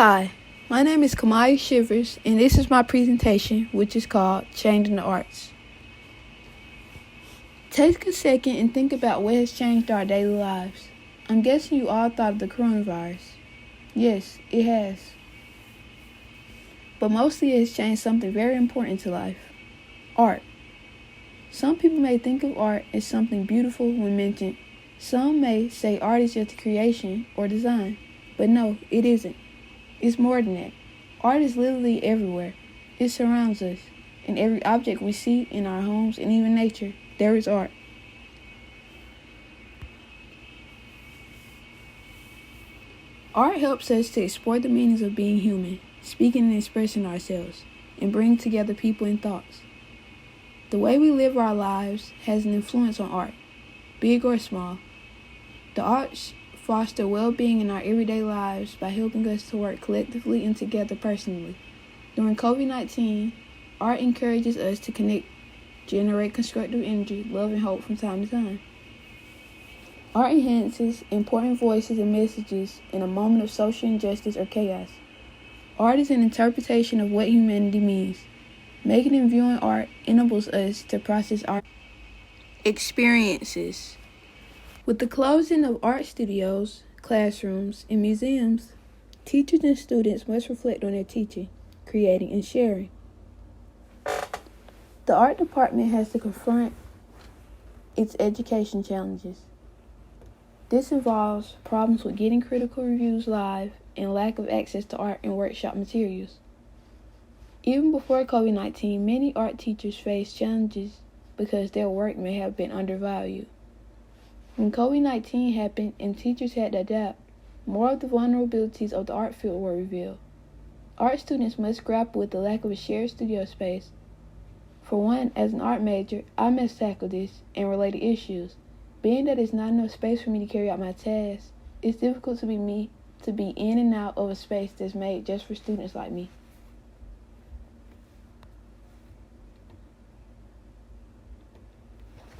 Hi, my name is Kamaya Shivers, and this is my presentation, which is called Changing the Arts. Take a second and think about what has changed our daily lives. I'm guessing you all thought of the coronavirus. Yes, it has. But mostly it has changed something very important to life: art. Some people may think of art as something beautiful when mentioned. Some may say art is just creation or design, but no, it isn't. It's more than that. Art is literally everywhere. It surrounds us. In every object we see in our homes and even nature, there is art. Art helps us to explore the meanings of being human, speaking and expressing ourselves, and bring together people and thoughts. The way we live our lives has an influence on art, big or small. The arts foster well-being in our everyday lives by helping us to work collectively and together personally. During COVID-19, art encourages us to connect, generate constructive energy, love, and hope from time to time. Art enhances important voices and messages in a moment of social injustice or chaos. Art is an interpretation of what humanity means. Making and viewing art enables us to process our experiences. With the closing of art studios, classrooms, and museums, teachers and students must reflect on their teaching, creating, and sharing. The art department has to confront its education challenges. This involves problems with getting critical reviews live and lack of access to art and workshop materials. Even before COVID-19, many art teachers faced challenges because their work may have been undervalued. When COVID-19 happened and teachers had to adapt, more of the vulnerabilities of the art field were revealed. Art students must grapple with the lack of a shared studio space. For one, as an art major, I must tackle this and related issues. Being that there's not enough space for me to carry out my tasks, it's difficult to be in and out of a space that's made just for students like me.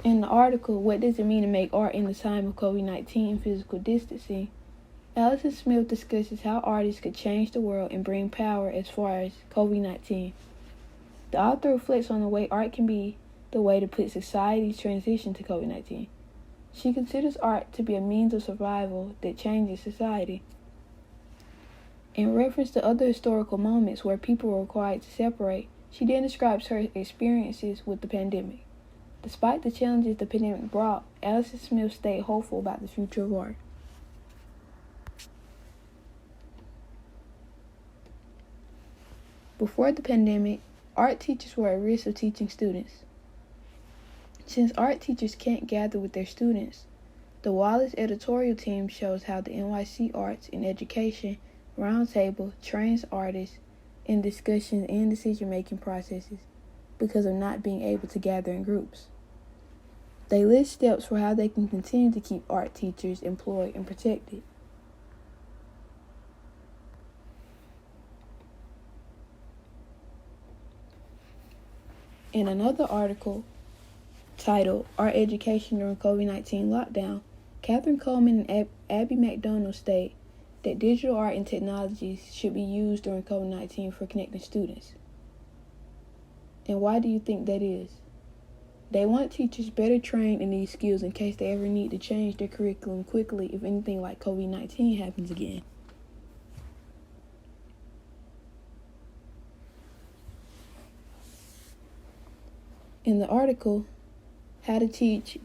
In the article, What Does It Mean to Make Art in the Time of COVID-19 and Physical Distancing?, Allison Smith discusses how artists could change the world and bring power as far as COVID-19. The author reflects on the way art can be the way to put society's transition to COVID-19. She considers art to be a means of survival that changes society. In reference to other historical moments where people were required to separate, she then describes her experiences with the pandemic. Despite the challenges the pandemic brought, Allison Smith stayed hopeful about the future of art. Before the pandemic, art teachers were at risk of teaching students. Since art teachers can't gather with their students, the Wallace editorial team shows how the NYC Arts in Education Roundtable trains artists in discussions and decision-making processes because of not being able to gather in groups. They list steps for how they can continue to keep art teachers employed and protected. In another article titled Art Education During COVID-19 Lockdown, Catherine Coleman and Abby McDonald state that digital art and technologies should be used during COVID-19 for connecting students. And why do you think that is? They want teachers better trained in these skills in case they ever need to change their curriculum quickly if anything like COVID-19 happens again. In the article, How to Teach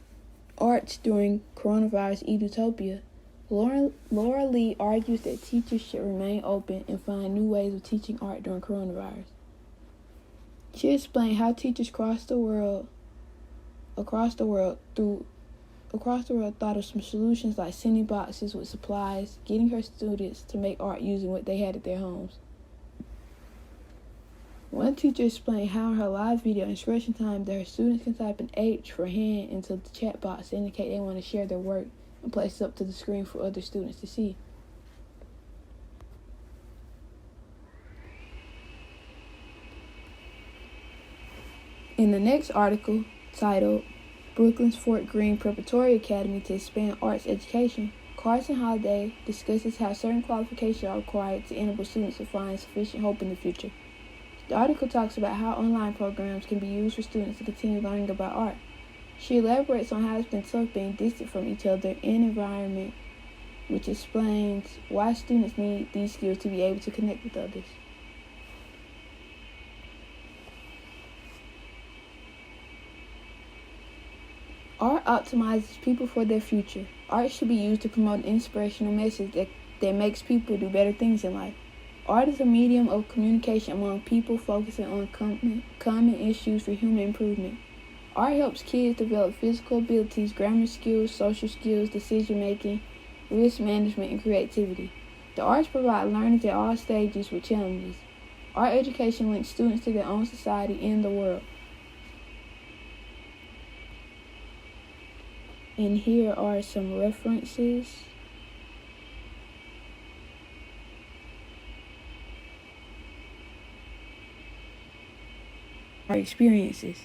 Arts During Coronavirus Edutopia, Laura Lee argues that teachers should remain open and find new ways of teaching art during coronavirus. She explained how teachers across the world thought of some solutions like sending boxes with supplies, getting her students to make art using what they had at their homes. One teacher explained how in her live video instruction time that her students can type an H for hand into the chat box to indicate they want to share their work and place it up to the screen for other students to see. In the next article, titled Brooklyn's Fort Greene Preparatory Academy to Expand Arts Education, Carson Holiday discusses how certain qualifications are required to enable students to find sufficient hope in the future. The article talks about how online programs can be used for students to continue learning about art. She elaborates on how it's been tough being distant from each other in an environment, which explains why students need these skills to be able to connect with others. Art optimizes people for their future. Art should be used to promote an inspirational message that makes people do better things in life. Art is a medium of communication among people focusing on common issues for human improvement. Art helps kids develop physical abilities, grammar skills, social skills, decision-making, risk management, and creativity. The arts provide learners at all stages with challenges. Art education links students to their own society and the world. And here are some references. Our experiences.